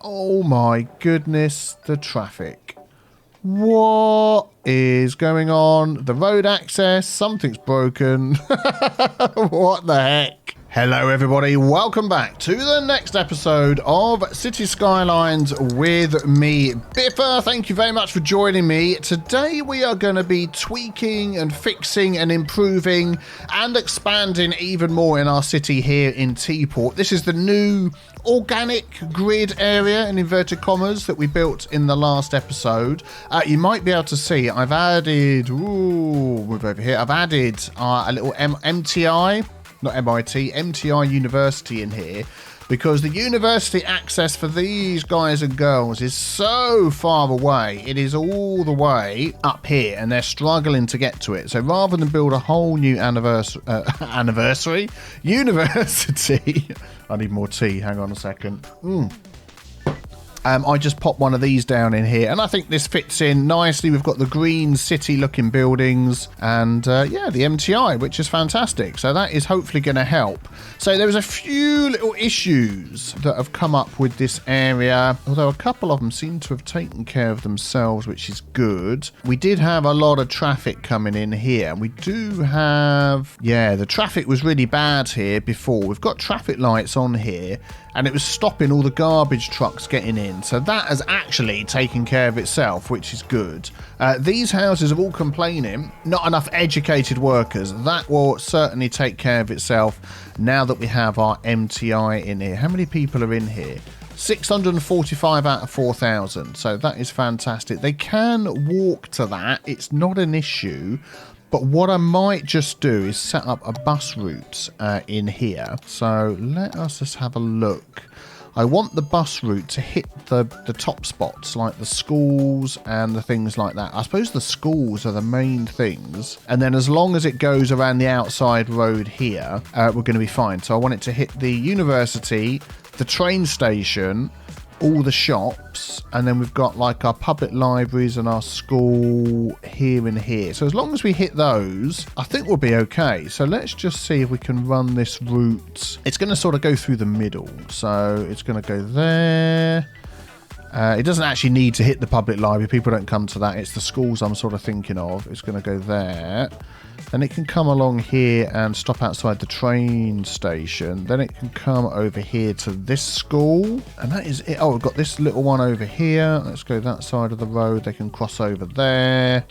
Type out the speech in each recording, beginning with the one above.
Oh my goodness, the traffic. What is going on? The road access, something's broken. What the heck? Hello everybody, welcome back to the next episode of Cities Skylines with me, Biffa. Thank you very much for joining me. Today we are going to be tweaking and fixing and improving and expanding even more in our city here in Teaport. This is the new organic grid area in inverted commas that we built in the last episode. You might be able to see I've added, move over here, I've added a little MTI, not MIT, MTI University in here, because the university access for these guys and girls is so far away. It is all the way up here and they're struggling to get to it. So rather than build a whole new university, I need more tea, hang on a second. I just popped one of these down in here, and I think this fits in nicely. We've got the green city looking buildings and yeah, the MTI, which is fantastic. So that is hopefully going to help. So there's a few little issues that have come up with this area, although a couple of them seem to have taken care of themselves, which is good. We did have a lot of traffic coming in here. We do have, yeah, the traffic was really bad here before. We've got traffic lights on here, and it was stopping all the garbage trucks getting in. So that has actually taken care of itself, which is good. These houses are all complaining, not enough educated workers. That will certainly take care of itself now that we have our MTI in here. How many people are in here? 645 out of 4,000. So that is fantastic. They can walk to that. It's not an issue. But what I might just do is set up a bus route in here. So let us just have a look. I want the bus route to hit the top spots, like the schools and the things like that. I suppose the schools are the main things. And then as long as it goes around the outside road here, we're going to be fine. So I want it to hit the university, the train station, all the shops, and then we've got like our public libraries and our school here and here. So as long as we hit those, I think we'll be okay. So let's just see if we can run this route. It's going to sort of go through the middle. So it's going to go there. It doesn't actually need to hit the public library. People don't come to that. It's the schools I'm sort of thinking of. It's going to go there. Then it can come along here and stop outside the train station. Then it can come over here to this school. And that is it. Oh, we've got this little one over here. Let's go that side of the road. They can cross over there.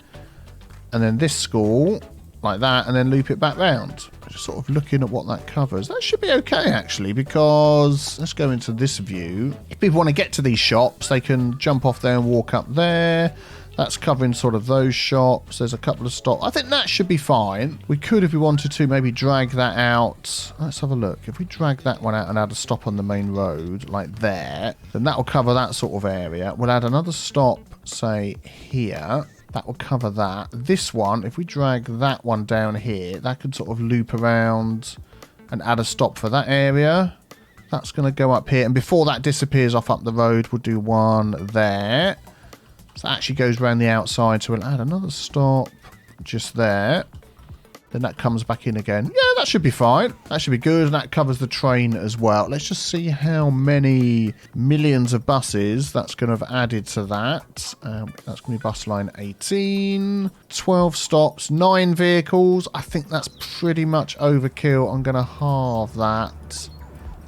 And then this school, like that, and then loop it back round. Just sort of looking at what that covers. That should be okay, actually, because let's go into this view. If people want to get to these shops, they can jump off there and walk up there. That's covering sort of those shops. There's a couple of stops. I think that should be fine. We could, if we wanted to, maybe drag that out. Let's have a look. If we drag that one out and add a stop on the main road, like there, then that will cover that sort of area. We'll add another stop, say, here. That will cover that. This one, if we drag that one down here, that could sort of loop around and add a stop for that area. That's going to go up here. And before that disappears off up the road, we'll do one there. So that actually goes around the outside, so we'll add another stop just there. Then that comes back in again. Yeah, that should be fine. That should be good, and that covers the train as well. Let's just see how many millions of buses that's going to have added to that. That's going to be bus line 18. 12 stops, 9 vehicles. I think that's pretty much overkill. I'm going to halve that.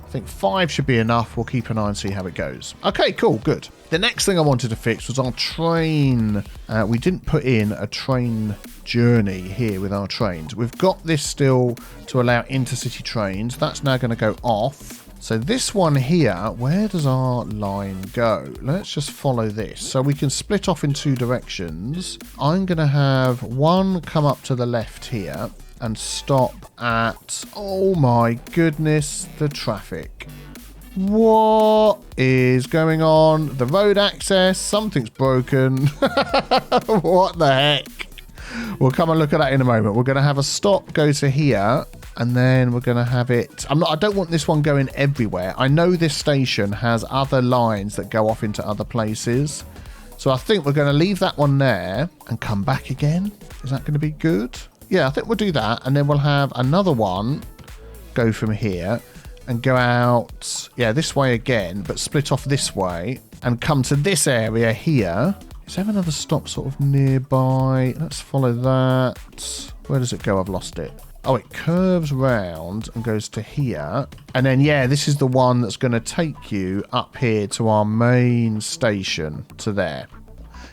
I think 5 should be enough. We'll keep an eye and see how it goes. Okay, cool, good. The next thing I wanted to fix was our train. We didn't put in a train journey here with our trains. We've got this still to allow intercity trains. That's now going to go off. So this one here, where does our line go? Let's just follow this. So we can split off in 2 directions. I'm going to have one come up to the left here and stop at, oh my goodness, the traffic. What is going on? The road access, something's broken. What the heck? We'll come and look at that in a moment. We're going to have a stop go to here, and then we're going to have it. I don't want this one going everywhere. I know this station has other lines that go off into other places. So I think we're going to leave that one there and come back again. Is that going to be good? Yeah, I think we'll do that. And then we'll have another one go from here. and go out, yeah, this way again, but split off this way and come to this area here. Is there another stop sort of nearby? Let's follow that. Where does it go? I've lost it. Oh, it curves round and goes to here. And then, yeah, this is the one that's going to take you up here to our main station, to there.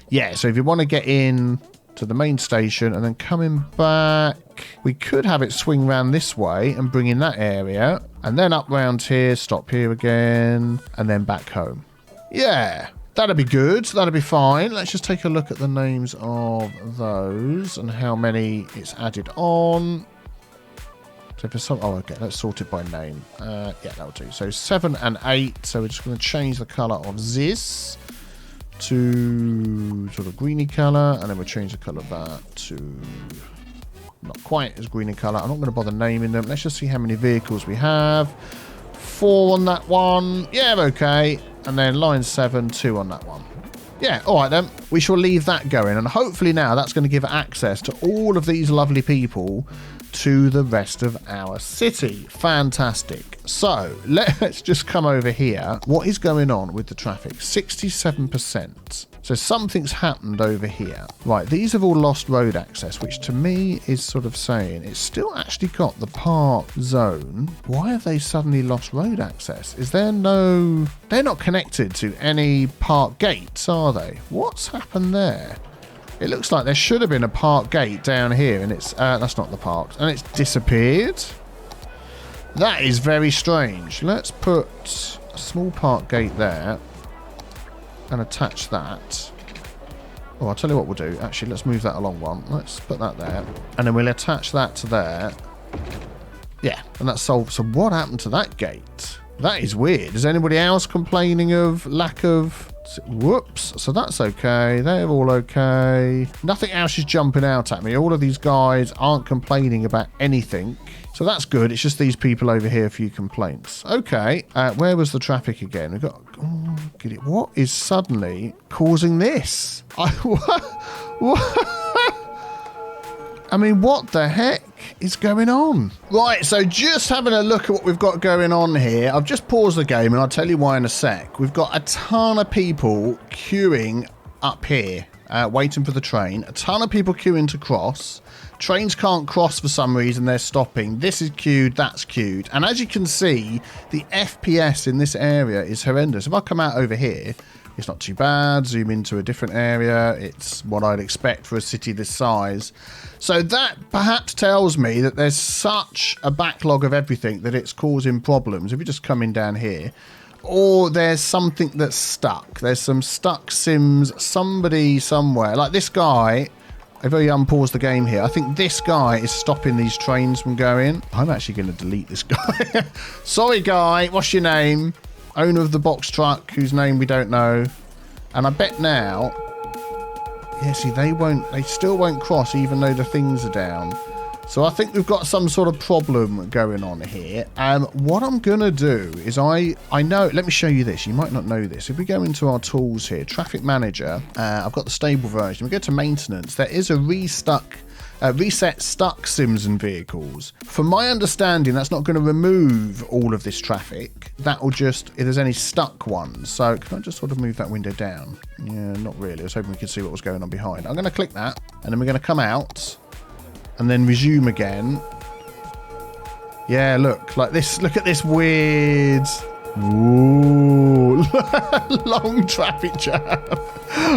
Yeah, so if you want to get in to the main station and then coming back, we could have it swing round this way and bring in that area. And then up round here, stop here again, and then back home. Yeah, that'd be good. That'd be fine. Let's just take a look at the names of those and how many it's added on. So for some, oh, okay, let's sort it by name. Yeah, that'll do. So 7 and 8. So we're just going to change the colour of this to sort of greeny colour, and then we'll change the colour of that to not quite as greeny colour. I'm not going to bother naming them. Let's just see how many vehicles we have. 4 on that one. Yeah, okay. And then line 7, 2 on that one. Yeah, all right then. We shall leave that going, and hopefully now that's going to give access to all of these lovely people to the rest of our city. Fantastic. So let's just come over here. What is going on with the traffic? 67%. So something's happened over here. Right, these have all lost road access, which to me is sort of saying it's still actually got the park zone. Why have they suddenly lost road access? Is there no... They're not connected to any park gates, are they? What's happened there? It looks like there should have been a park gate down here, and it's... that's not the park. And it's disappeared. That is very strange. Let's put a small park gate there and attach that. Oh, I'll tell you what we'll do. Actually, let's move that along one. Let's put that there. And then we'll attach that to there. Yeah, and that's solved. So what happened to that gate? That is weird. Is anybody else complaining of lack of... Whoops. So that's okay. They're all okay. Nothing else is jumping out at me. All of these guys aren't complaining about anything. So that's good. It's just these people over here, a few complaints. Okay. Where was the traffic again? We've got... Oh, get it. What is suddenly causing this? I mean, what the heck is going on? Right, so just having a look at what we've got going on here. I've just paused the game, and I'll tell you why in a sec. We've got a ton of people queuing up here, waiting for the train. A ton of people queuing to cross. Trains can't cross for some reason. They're stopping. This is queued. That's queued. And as you can see, the FPS in this area is horrendous. If I come out over here, it's not too bad. Zoom into a different area. It's what I'd expect for a city this size. So that perhaps tells me that there's such a backlog of everything that it's causing problems. If you just come in down here, or there's something that's stuck. There's some stuck sims, somebody somewhere. Like this guy, I've already unpaused the game here. I think this guy is stopping these trains from going. I'm actually going to delete this guy. Sorry, guy. What's your name? Owner of the box truck, whose name we don't know. And I bet now... Yeah, see, they still won't cross even though the things are down. So I think we've got some sort of problem going on here. What I'm going to do is I know... Let me show you this. You might not know this. If we go into our tools here, Traffic Manager, I've got the stable version. We go to Maintenance. There is a reset stuck sims and vehicles. From my understanding, that's not going to remove all of this traffic. That will just, if there's any stuck ones. So can I just sort of move that window down? Yeah, not really. I was hoping we could see what was going on behind. I'm going to click that, and then we're going to come out and then resume again. Yeah, look, like this. Look at this weird... Ooh, long traffic jam.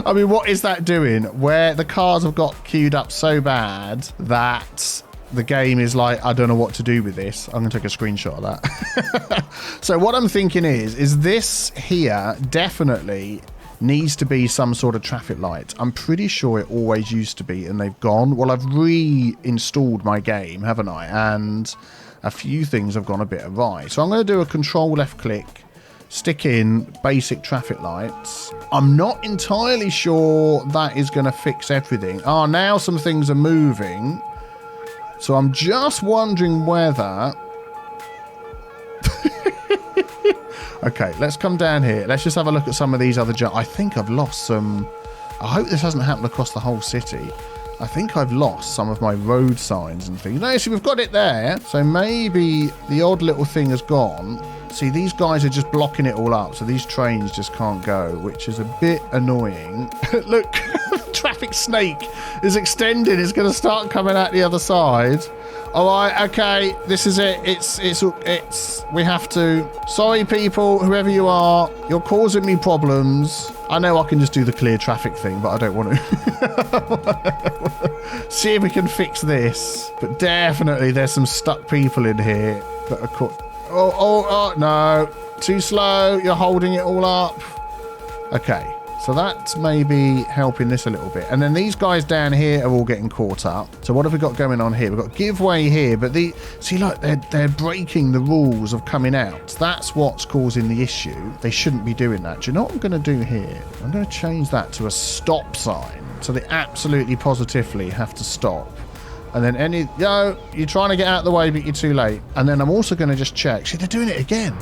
I mean, what is that doing? Where the cars have got queued up so bad that the game is like, I don't know what to do with this. I'm going to take a screenshot of that. So what I'm thinking is this here definitely needs to be some sort of traffic light. I'm pretty sure it always used to be and they've gone. Well, I've reinstalled my game, haven't I? And a few things have gone a bit awry. So I'm going to do a control left click, stick in basic traffic lights. I'm not entirely sure that is going to fix everything. Oh, now some things are moving. So I'm just wondering whether... Okay, let's come down here. Let's just have a look at some of these other... I think I've lost some... I hope this hasn't happened across the whole city. I think I've lost some of my road signs and things. No, see, we've got it there. So maybe the odd little thing has gone. See, these guys are just blocking it all up. So these trains just can't go, which is a bit annoying. Look, traffic snake is extending. It's going to start coming out the other side. All right, okay, this is it. We have to. Sorry, people, whoever you are, you're causing me problems. I know I can just do the clear traffic thing, but I don't want to. See if we can fix this. But definitely there's some stuck people in here that are caught. Oh, no. Too slow. You're holding it all up. Okay. So that's maybe helping this a little bit. And then these guys down here are all getting caught up. So what have we got going on here? We've got giveaway here, but see, look, they're breaking the rules of coming out. That's what's causing the issue. They shouldn't be doing that. Do you know what I'm going to do here? I'm going to change that to a stop sign. So they absolutely positively have to stop. And then you're trying to get out of the way, but you're too late. And then I'm also going to just check. See, they're doing it again.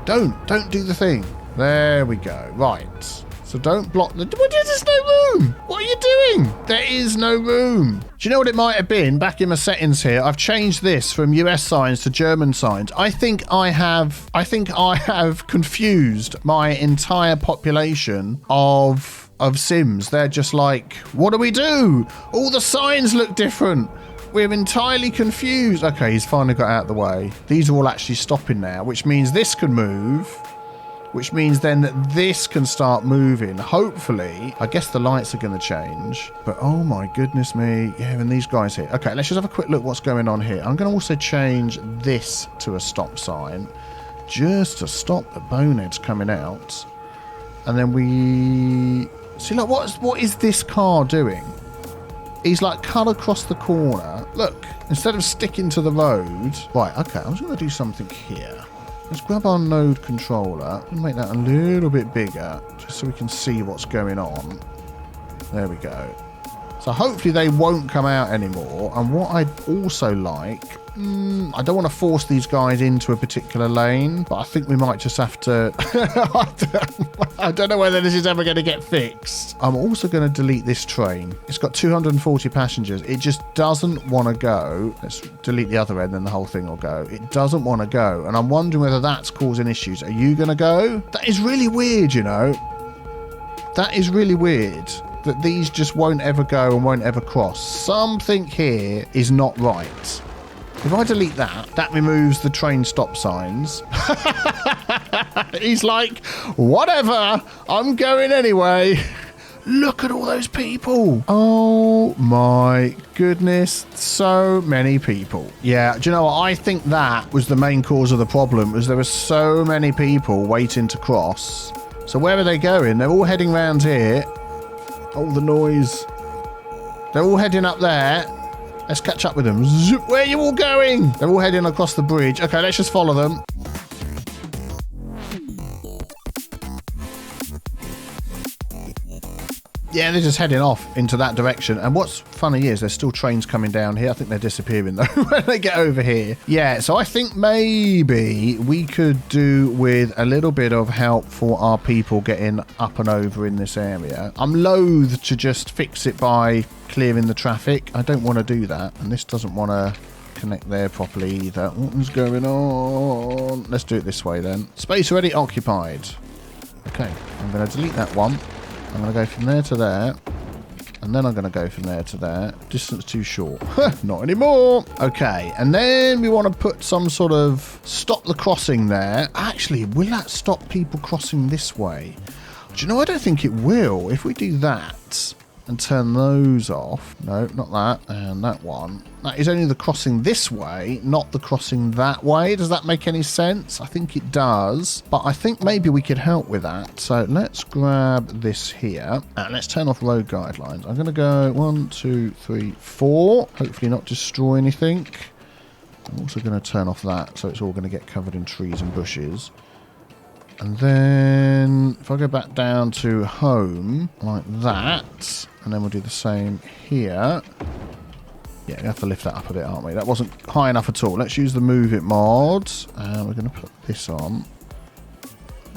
Don't do the thing. There we go. Right. So don't block the... There's no room. What are you doing? There is no room. Do you know what it might have been? Back in my settings here, I've changed this from US signs to German signs. I think I have confused my entire population of Sims. They're just like, what do we do? All the signs look different. We're entirely confused. Okay, he's finally got out of the way. These are all actually stopping now, which means this can move. Which means then that this can start moving. Hopefully, I guess the lights are going to change. But oh my goodness me. Yeah, and these guys here. Okay, let's just have a quick look what's going on here. I'm going to also change this to a stop sign. Just to stop the boneheads coming out. And then we... See, look, what is this car doing? He's like cut across the corner. Look, instead of sticking to the road. Right, okay, I'm just going to do something here. Let's grab our node controller and make that a little bit bigger just so we can see what's going on. There we go. So hopefully they won't come out anymore. And what I'd also like... I don't want to force these guys into a particular lane, but I think we might just have to... I don't know whether this is ever going to get fixed. I'm also going to delete this train. It's got 240 passengers. It just doesn't want to go. Let's delete the other end, then the whole thing will go. It doesn't want to go. And I'm wondering whether that's causing issues. Are you going to go? That is really weird, you know. That is really weird. That these just won't ever go and won't ever cross. Something here is not right. If I delete that, that removes the train stop signs. He's like, whatever, I'm going anyway. Look at all those people. Oh my goodness, so many people. Yeah, do you know what? I think that was the main cause of the problem, was there were so many people waiting to cross. So where are they going? They're all heading round here. Oh, the noise. They're all heading up there. Let's catch up with them. Zoop. Where are you all going? They're all heading across the bridge. Okay, let's just follow them. Yeah, they're just heading off into that direction. And what's funny is there's still trains coming down here. I think they're disappearing though when they get over here. Yeah, so I think maybe we could do with a little bit of help for our people getting up and over in this area. I'm loath to just fix it by clearing the traffic. I don't want to do that. And this doesn't want to connect there properly either. What is going on? Let's do it this way then. Space already occupied. Okay, I'm going to delete that one. I'm going to go from there to there. And then I'm going to go from there to there. Distance too short. Not anymore. Okay. And then we want to put some sort of stop the crossing there. Actually, will that stop people crossing this way? Do you know, I don't think it will. If we do that and turn those off. No, not that. And that one. That is only the crossing this way, not the crossing that way. Does that make any sense? I think it does. But I think maybe we could help with that. So let's grab this here. And let's turn off road guidelines. I'm going to go 1, 2, 3, 4. Hopefully not destroy anything. I'm also going to turn off that. So it's all going to get covered in trees and bushes. And then if I go back down to home like that, and then we'll do the same here. Yeah, we have to lift that up a bit, aren't we? That wasn't high enough at all. Let's use the move it mod. And we're going to put this on.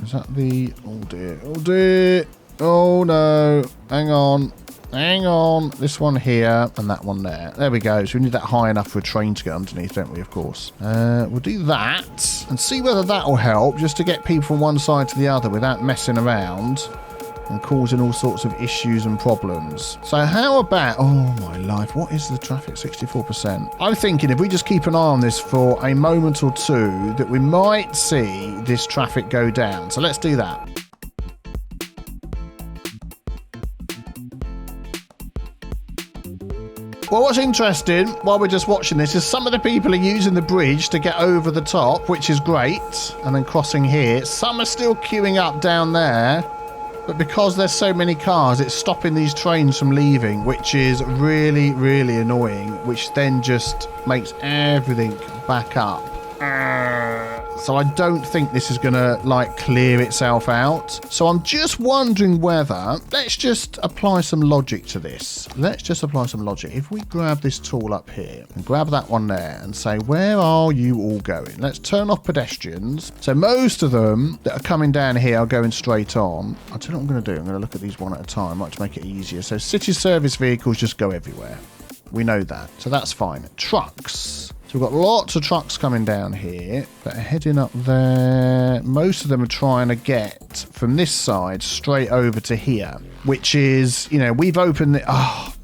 Is that the... Oh dear, oh dear. Oh no, hang on. Hang on. This one here and that one there. There we go. So we need that high enough for a train to get underneath, don't we, of course. We'll do that and see whether that will help, just to get people from one side to the other without messing around and causing all sorts of issues and problems. So how about... Oh, my life. What is the traffic? 64%. I'm thinking if we just keep an eye on this for a moment or two, that we might see this traffic go down. So let's do that. Well, what's interesting while we're just watching this is some of the people are using the bridge to get over the top, which is great, and then crossing here. Some are still queuing up down there, but because there's so many cars, it's stopping these trains from leaving, which is really, really annoying, which then just makes everything back up. So I don't think this is going to, like, clear itself out. So I'm just wondering whether... Let's just apply some logic to this. Let's just apply some logic. If we grab this tool up here and grab that one there and say, where are you all going? Let's turn off pedestrians. So most of them that are coming down here are going straight on. I'll tell you what I'm going to do. I'm going to look at these one at a time, like to make it easier. So city service vehicles just go everywhere. We know that. So that's fine. Trucks. So we've got lots of trucks coming down here that are heading up there. Most of them are trying to get from this side straight over to here, which is, you know, we've opened the... Oh,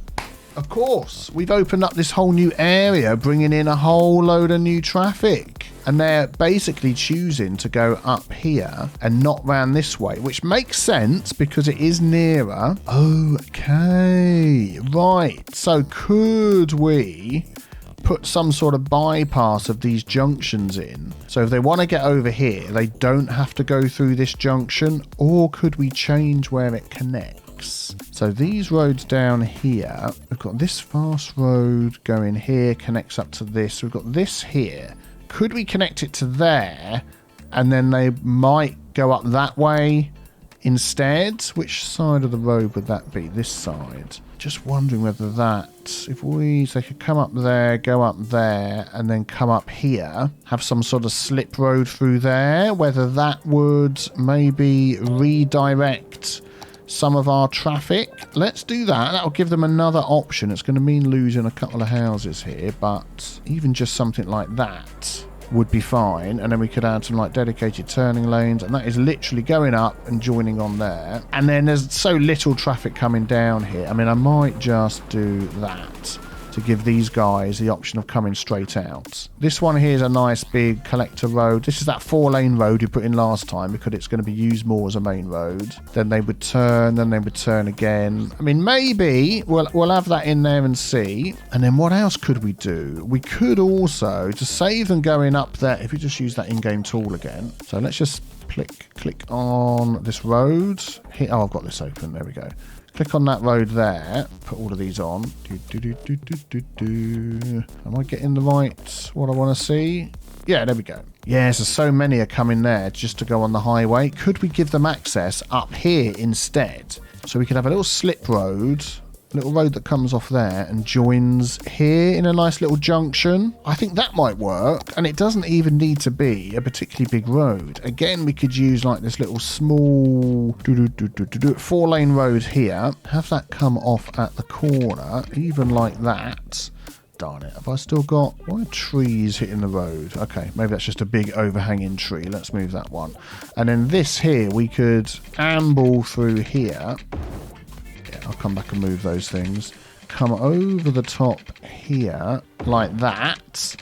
of course. We've opened up this whole new area, bringing in a whole load of new traffic. And they're basically choosing to go up here and not round this way, which makes sense because it is nearer. Okay, right. So could we put some sort of bypass of these junctions in? So if they want to get over here, they don't have to go through this junction, or could we change where it connects? So these roads down here, we've got this fast road going here, connects up to this. We've got this here. Could we connect it to there, and then they might go up that way instead? Which side of the road would that be? This side. Just wondering whether that, if they could come up there, go up there, and then come up here, have some sort of slip road through there, whether that would maybe redirect some of our traffic. Let's do that. That'll give them another option. It's going to mean losing a couple of houses here, but even just something like that would be fine. And then we could add some like dedicated turning lanes, and that is literally going up and joining on there. And then there's so little traffic coming down here. I mean, I might just do that to give these guys the option of coming straight out. This one here is a nice big collector road. This is that 4-lane road we put in last time because it's going to be used more as a main road. Then they would turn, then they would turn again. I mean, maybe we'll have that in there and see. And then what else could we do? We could also, to save them going up there, if we just use that in-game tool again. So let's just click on this road. Here, oh, I've got this open. There we go. Click on that road there, put all of these on. Am I getting the right, what I want to see? Yeah, there we go. Yeah, so many are coming there just to go on the highway. Could we give them access up here instead? So we could have a little slip road, little road that comes off there and joins here in a nice little junction. I think that might work, and it doesn't even need to be a particularly big road. Again, we could use like this little small 4-lane road here, have that come off at the corner, even like that. Darn it, have I still got... Why are trees hitting the road? Okay, maybe that's just a big overhanging tree. Let's move that one. And then this here, we could amble through here. I'll come back and move those things. Come over the top here, like that.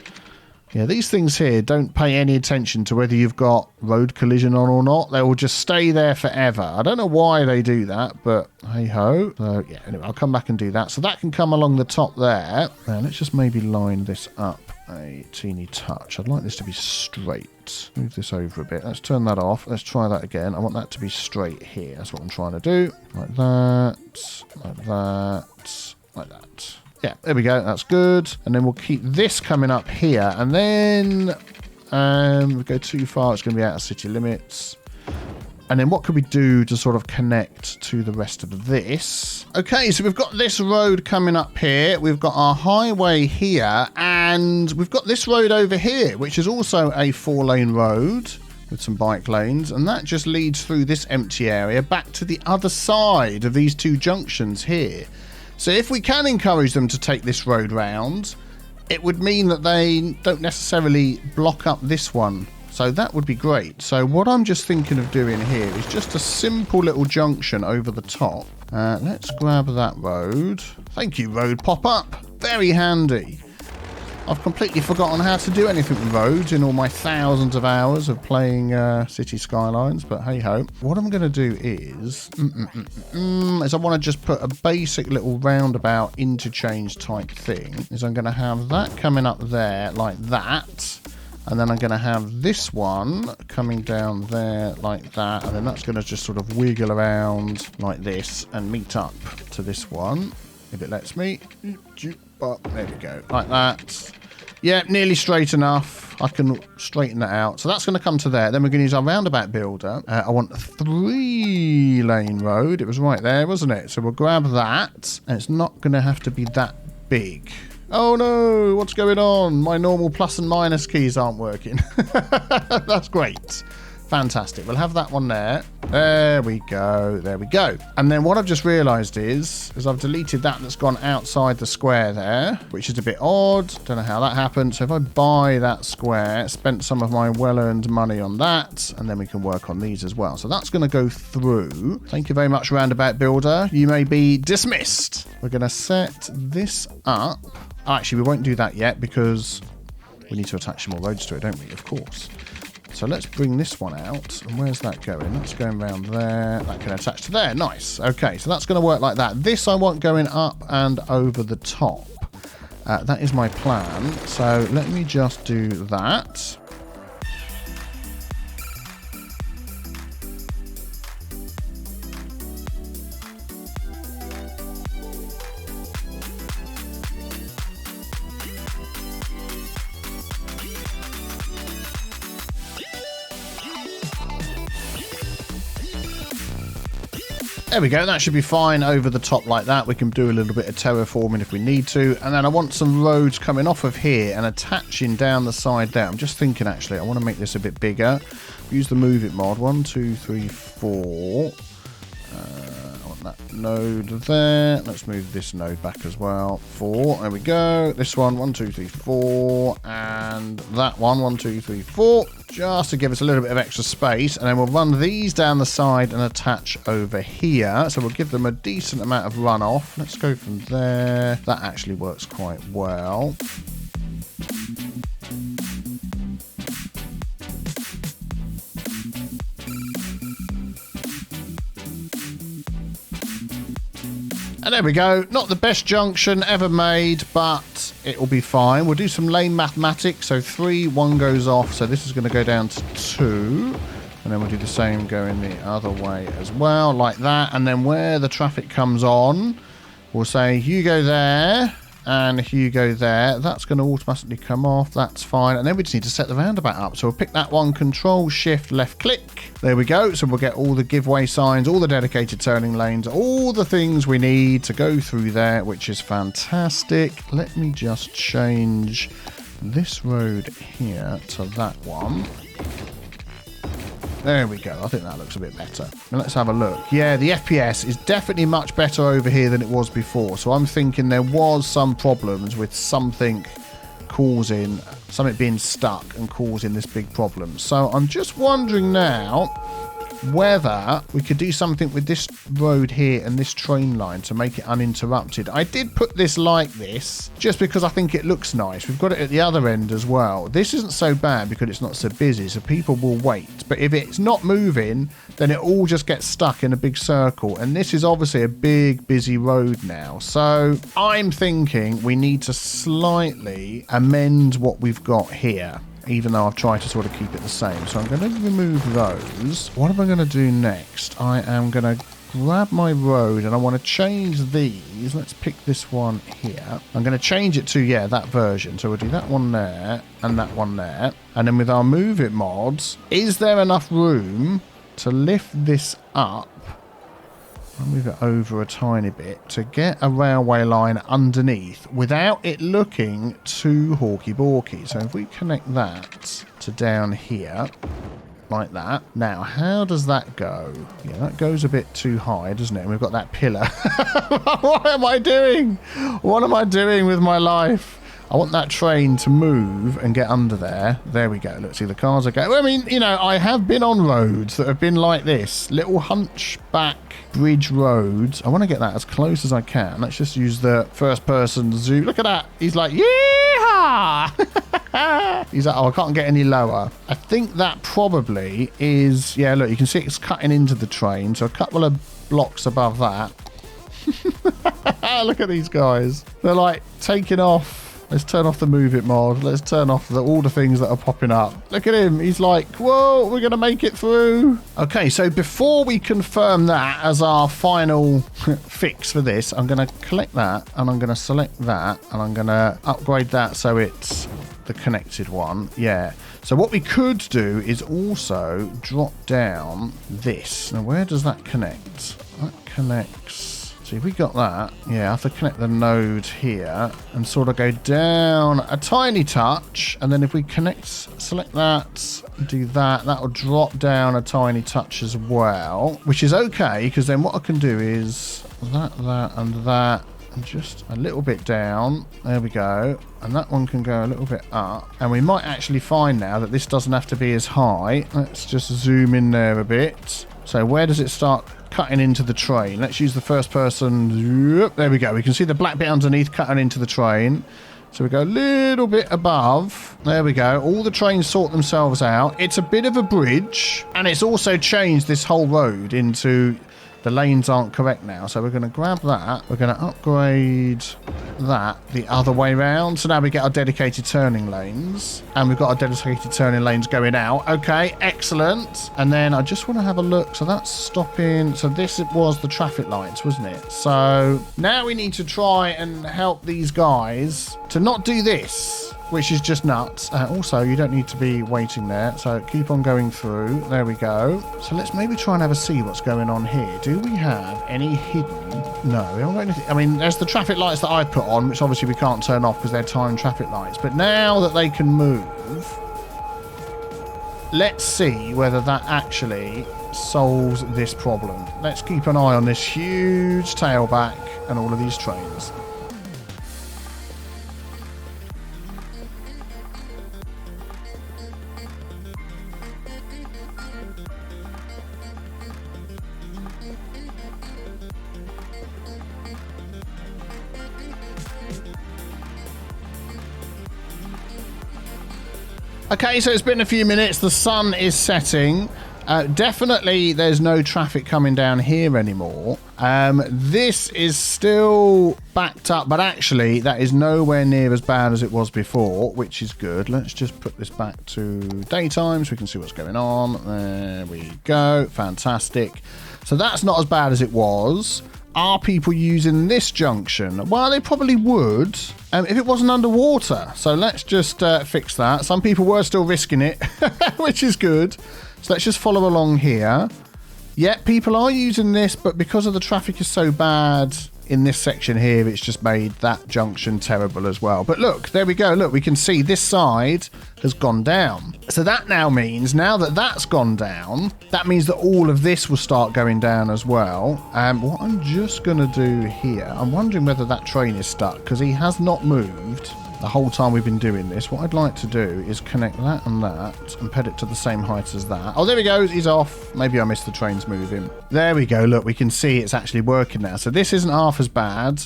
Yeah, these things here don't pay any attention to whether you've got road collision on or not. They will just stay there forever. I don't know why they do that, but hey-ho. So, yeah, anyway, I'll come back and do that. So that can come along the top there. Now, let's just maybe line this up a teeny touch. I'd like this to be straight. Move this over a bit. Let's turn that off. Let's try that again. I want that to be straight here. That's what I'm trying to do. Like that, like that, like that. Yeah, there we go. That's good. And then we'll keep this coming up here. And then if we go too far, it's going to be out of city limits. And then what could we do to sort of connect to the rest of this? Okay, so we've got this road coming up here. We've got our highway here. And we've got this road over here, which is also a 4-lane road with some bike lanes. And that just leads through this empty area back to the other side of these two junctions here. So if we can encourage them to take this road round, it would mean that they don't necessarily block up this one. So that would be great. So what I'm just thinking of doing here is just a simple little junction over the top. Let's grab that road. Thank you, road pop-up. Very handy. I've completely forgotten how to do anything with roads in all my thousands of hours of playing City Skylines, but hey-ho. What I'm going to do is I want to just put a basic little roundabout interchange type thing. Is I'm going to have that coming up there like that. And then I'm going to have this one coming down there like that. And then that's going to just sort of wiggle around like this and meet up to this one. If it lets me. There we go. Like that. Yeah, nearly straight enough. I can straighten that out. So that's going to come to there. Then we're going to use our roundabout builder. I want a 3-lane road. It was right there, wasn't it? So we'll grab that. And it's not going to have to be that big. Oh no, what's going on? My normal plus and minus keys aren't working. That's great. Fantastic. We'll have that one there. There we go. There we go. And then what I've just realised is I've deleted that's gone outside the square there, which is a bit odd. Don't know how that happened. So if I buy that square, spent some of my well-earned money on that, and then we can work on these as well. So that's going to go through. Thank you very much, Roundabout Builder. You may be dismissed. We're going to set this up. Oh, actually, we won't do that yet because we need to attach some more roads to it, don't we? Of course. So let's bring this one out. And where's that going? That's going around there. That can attach to there. Nice. Okay, so that's going to work like that. This I want going up and over the top. That is my plan. So let me just do that. There we go, that should be fine over the top like that. We can do a little bit of terraforming if we need to. And then I want some roads coming off of here and attaching down the side there. I'm just thinking, actually, I want to make this a bit bigger. Use the Move It mod. 1, 2, 3, 4. I want that node there. Let's move this node back as well. 4. There we go. This one, 1, 2, 3, 4. And that one, 1, 2, 3, 4. Just to give us a little bit of extra space. And then we'll run these down the side and attach over here. So we'll give them a decent amount of runoff. Let's go from there. That actually works quite well. And there we go. Not the best junction ever made, but it will be fine. We'll do some lane mathematics. So 3, 1 goes off. So this is going to go down to 2. And then we'll do the same going the other way as well, like that. And then where the traffic comes on, we'll say you go there and you go there. That's going to automatically come off. That's fine. And then we just need to set the roundabout up. So we'll pick that one, Control, Shift, left click. There we go. So we'll get all the giveaway signs, all the dedicated turning lanes, all the things we need to go through there, which is fantastic. Let me just change this road here to that one. There we go. I think that looks a bit better. And let's have a look. Yeah, the FPS is definitely much better over here than it was before. So I'm thinking there was some problems with something being stuck and causing this big problem. So I'm just wondering now whether we could do something with this road here and this train line to make it uninterrupted. I did put this like this just because I think it looks nice. We've got it at the other end as well. This isn't so bad because it's not so busy, so people will wait. But if it's not moving, then it all just gets stuck in a big circle. And this is obviously a big, busy road now. So I'm thinking we need to slightly amend what we've got here, even though I've tried to sort of keep it the same. So I'm going to remove those. What am I going to do next? I am going to grab my road and I want to change these. Let's pick this one here. I'm going to change it to, yeah, that version. So we'll do that one there and that one there. And then with our Move It mods, is there enough room to lift this up? I'll move it over a tiny bit to get a railway line underneath without it looking too hawky-balky. So if we connect that to down here, like that. Now, how does that go? Yeah, that goes a bit too high, doesn't it? And we've got that pillar. What am I doing? What am I doing with my life? I want that train to move and get under there. There we go. Look, see, the cars are going. I mean, you know, I have been on roads that have been like this. Little hunchback bridge roads. I want to get that as close as I can. Let's just use the first person zoom. Look at that. He's like, yeehaw! He's like, oh, I can't get any lower. I think that probably is, yeah, look, you can see it's cutting into the train. So a couple of blocks above that. Look at these guys. They're like taking off. Let's turn off the move it mod. Let's turn off all the things that are popping up. Look at him. He's like, whoa, we're going to make it through. Okay, so before we confirm that as our final fix for this, I'm going to collect that and I'm going to select that and I'm going to upgrade that so it's the connected one. Yeah. So what we could do is also drop down this. Now, where does that connect? That connects... See, if we got that, yeah, I have to connect the node here and sort of go down a tiny touch. And then if we select that, do that, that will drop down a tiny touch as well, which is okay, because then what I can do is that, and that, and just a little bit down. There we go. And that one can go a little bit up. And we might actually find now that this doesn't have to be as high. Let's just zoom in there a bit. So where does it start cutting into the train? Let's use the first person. There we go. We can see the black bit underneath cutting into the train. So we go a little bit above. There we go. All the trains sort themselves out. It's a bit of a bridge. And it's also changed this whole road into... The lanes aren't correct now, so we're going to grab that. We're going to upgrade that the other way around. So now we get our dedicated turning lanes. And we've got our dedicated turning lanes going out. Okay, excellent. And then I just want to have a look. So that's stopping. So this was the traffic lights, wasn't it? So now we need to try and help these guys to not do this, which is just nuts. Also, you don't need to be waiting there, so keep on going through. There we go. So let's maybe try and have a see what's going on here. Do we have any hidden? No, we haven't got anything. I mean, there's the traffic lights that I put on, which obviously we can't turn off because they're timed traffic lights. But now that they can move, let's see whether that actually solves this problem. Let's keep an eye on this huge tailback and all of these trains. Okay, so it's been a few minutes. The sun is setting. Definitely there's no traffic coming down here anymore. This is still backed up, but actually that is nowhere near as bad as it was before, which is good. Let's just put this back to daytime so we can see what's going on. There we go. Fantastic. So that's not as bad as it was. Are people using this junction? Well, they probably would if it wasn't underwater. So let's just fix that. Some people were still risking it, which is good. So let's just follow along here. Yeah, people are using this, but because of the traffic is so bad in this section here, it's just made that junction terrible as well. But look, there we go. Look, we can see this side has gone down. So that now means, now that that's gone down, that means that all of this will start going down as well. What I'm just going to do here, I'm wondering whether that train is stuck because he has not moved the whole time we've been doing this. What I'd like to do is connect that and put it to the same height as that. Oh, there we go. He's off. Maybe I missed the trains moving. There we go. Look, we can see it's actually working now. So this isn't half as bad,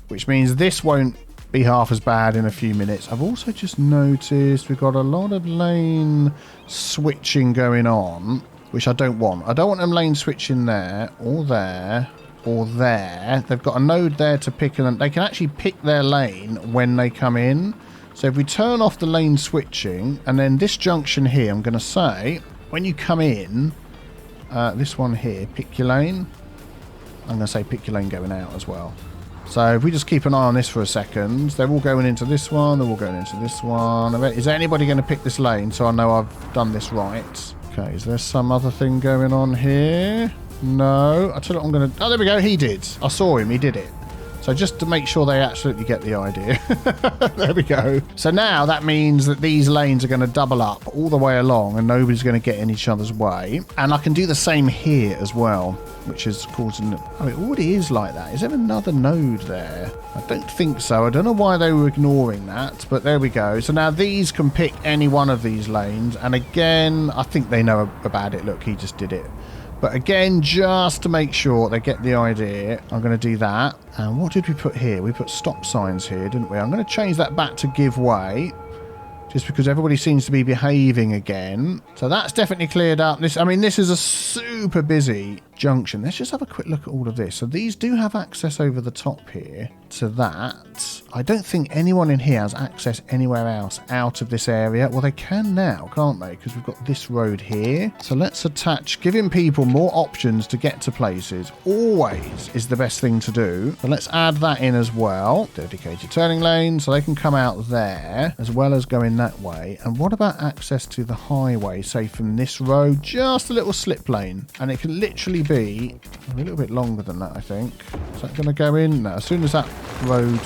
which means this won't be half as bad in a few minutes. I've also just noticed we've got a lot of lane switching going on, which I don't want. I don't want them lane switching there or there or there. They've got a node there to pick, and they can actually pick their lane when they come in. So if we turn off the lane switching, and then this junction here, I'm going to say, when you come in, this one here, pick your lane. I'm going to say pick your lane going out as well. So if we just keep an eye on this for a second, they're all going into this one, they're all going into this one. Is anybody going to pick this lane so I know I've done this right? Okay, is there some other thing going on here? No. I tell you what I'm going to... Oh, there we go. He did. I saw him. He did it. So just to make sure they absolutely get the idea. There we go. So now that means that these lanes are going to double up all the way along and nobody's going to get in each other's way. And I can do the same here as well, which is causing... Oh, it already is like that. Is there another node there? I don't think so. I don't know why they were ignoring that, but there we go. So now these can pick any one of these lanes. And again, I think they know about it. Look, he just did it. But again, just to make sure they get the idea, I'm going to do that. And what did we put here? We put stop signs here, didn't we? I'm going to change that back to give way, just because everybody seems to be behaving again. So that's definitely cleared up. This is a super busy junction. Let's just have a quick look at all of this. So these do have access over the top here to that. I don't think anyone in here has access anywhere else out of this area. Well, they can now, can't they? Because we've got this road here. So let's attach, giving people more options to get to places always is the best thing to do. So let's add that in as well. Dedicated turning lane, so they can come out there as well as going that way. And what about access to the highway, say from this road, just a little slip lane, and it can literally be a little bit longer than that, I think. Is that going to go in? No, as soon as that road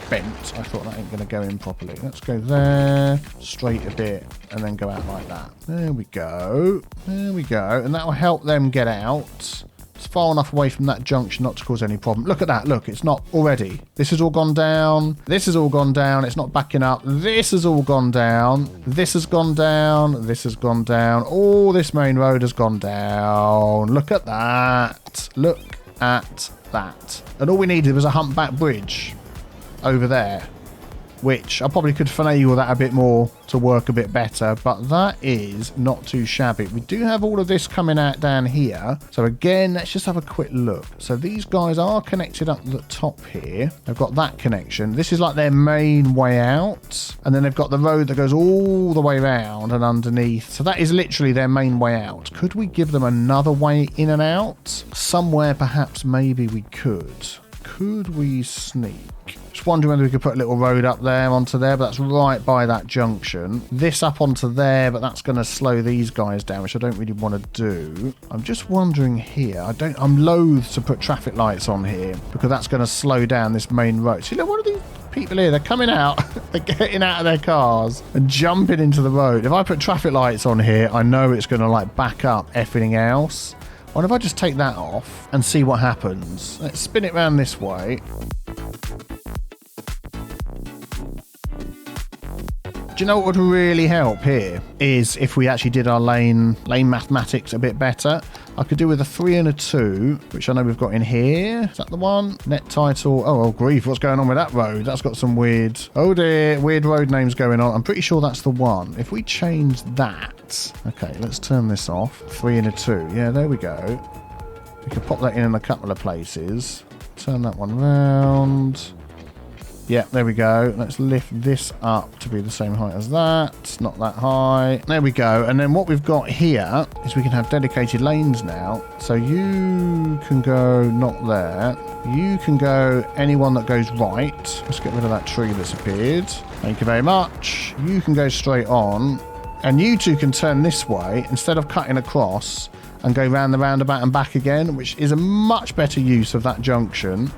bent, I thought that ain't going to go in properly. Let's go there, straight a bit, and then go out like that. There we go. There we go. And that will help them get out. It's far enough away from that junction not to cause any problem. Look at that. Look, it's not already. This has all gone down. This has all gone down. It's not backing up. This has all gone down. This has gone down. This has gone down. All this main road has gone down. Look at that. Look at that. And all we needed was a humpback bridge over there, which I probably could finagle that a bit more to work a bit better, but that is not too shabby. We do have all of this coming out down here. So again, let's just have a quick look. So these guys are connected up the top here. They've got that connection. This is like their main way out. And then they've got the road that goes all the way around and underneath. So that is literally their main way out. Could we give them another way in and out? Somewhere perhaps maybe we could. Could we sneak? Just wondering whether we could put a little road up there onto there, but that's right by that junction. This up onto there, but that's going to slow these guys down, which I don't really want to do. I'm just wondering here. I'm loath to put traffic lights on here because that's going to slow down this main road. See, look, what are these people here? They're coming out, they're getting out of their cars and jumping into the road. If I put traffic lights on here, I know it's going to like back up everything else. What if I just take that off and see what happens? Let's spin it around this way. Do you know what would really help here is if we actually did our lane mathematics a bit better. I could do with a 3 and a 2, which I know we've got in here. Is that the one? Net title. Oh, grief. What's going on with that road? That's got some weird... Oh, dear. Weird road names going on. I'm pretty sure that's the one. If we change that... Okay, let's turn this off. 3 and a 2. Yeah, there we go. We could pop that in a couple of places. Turn that one round. Yeah, there we go. Let's lift this up to be the same height as that. Not that high. There we go. And then what we've got here is we can have dedicated lanes now. So you can go not there. You can go anyone that goes right. Let's get rid of that tree that's appeared. Thank you very much. You can go straight on. And you two can turn this way instead of cutting across and go round the roundabout and back again, which is a much better use of that junction.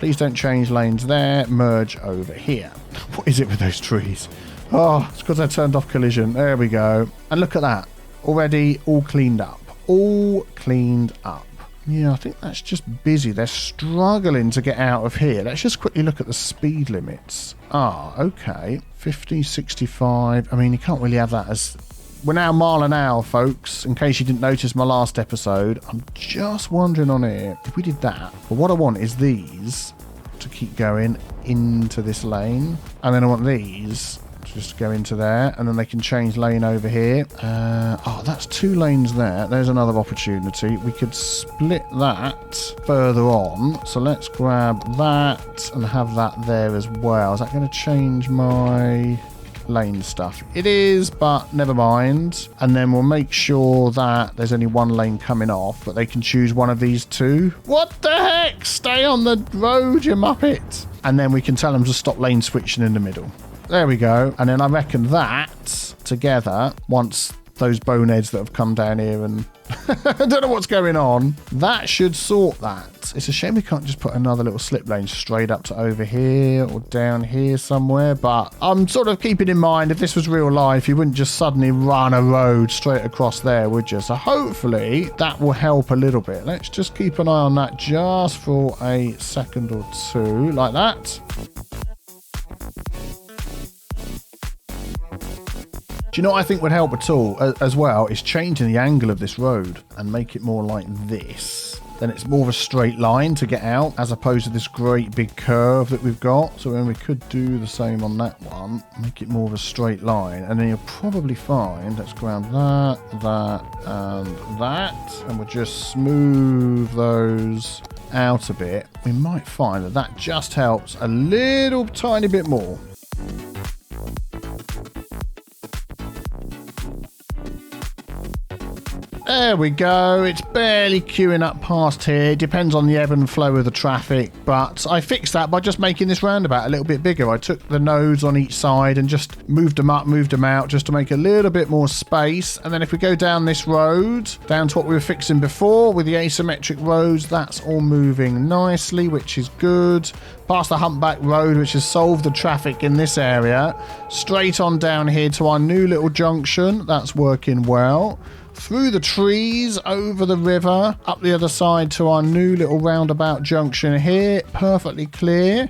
Please don't change lanes there. Merge over here. What is it with those trees? Oh, it's because I turned off collision. There we go. And look at that. Already all cleaned up. All cleaned up. Yeah, I think that's just busy. They're struggling to get out of here. Let's just quickly look at the speed limits. Ah, okay. 50, 65. I mean, you can't really have that as... We're now mile an hour, folks, in case you didn't notice my last episode. I'm just wondering on here, if we did that, but what I want is these to keep going into this lane, and then I want these to just go into there, and then they can change lane over here. Oh, that's 2 lanes there. There's another opportunity. We could split that further on, so let's grab that and have that there as well. Is that going to change my... lane stuff? It is, but never mind. And then we'll make sure that there's only one lane coming off, but they can choose one of these two. What the heck? Stay on the road, you muppet. And then we can tell them to stop lane switching in the middle. There we go. And then I reckon that together, once those boneheads that have come down here and I don't know what's going on. That should sort that. It's a shame we can't just put another little slip lane straight up to over here or down here somewhere, but I'm sort of keeping in mind if this was real life, you wouldn't just suddenly run a road straight across there, would you? So hopefully that will help a little bit. Let's just keep an eye on that just for a second or two, like that. Do you know what I think would help at all as well is changing the angle of this road and make it more like this. Then it's more of a straight line to get out as opposed to this great big curve that we've got. So then we could do the same on that one, make it more of a straight line. And then you'll probably find, let's go around that, and that. And we'll just smooth those out a bit. We might find that that just helps a little tiny bit more. There we go. It's barely queuing up past here. Depends on the ebb and flow of the traffic, but I fixed that by just making this roundabout a little bit bigger. I took the nodes on each side and just moved them up, moved them out just to make a little bit more space. And then if we go down this road, down to what we were fixing before with the asymmetric roads, that's all moving nicely, which is good. Past the Humpback Road, which has solved the traffic in this area. Straight on down here to our new little junction. That's working well. Through the trees, over the river, up the other side to our new little roundabout junction here. Perfectly clear.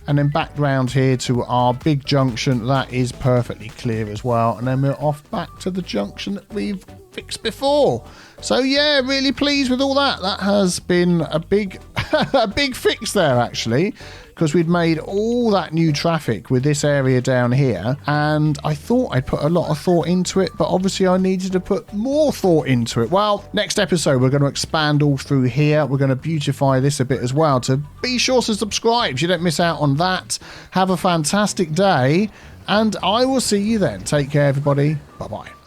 And then back round here to our big junction. That is perfectly clear as well. And then we're off back to the junction that we've fixed before. So yeah, really pleased with all that. That has been a big a big fix there actually, because we'd made all that new traffic with this area down here, and I thought I'd put a lot of thought into it, but obviously I needed to put more thought into it. Well, next episode we're going to expand all through here. We're going to beautify this a bit as well, so be sure to subscribe so you don't miss out on that. Have a fantastic day, and I will see you then. Take care everybody. Bye bye.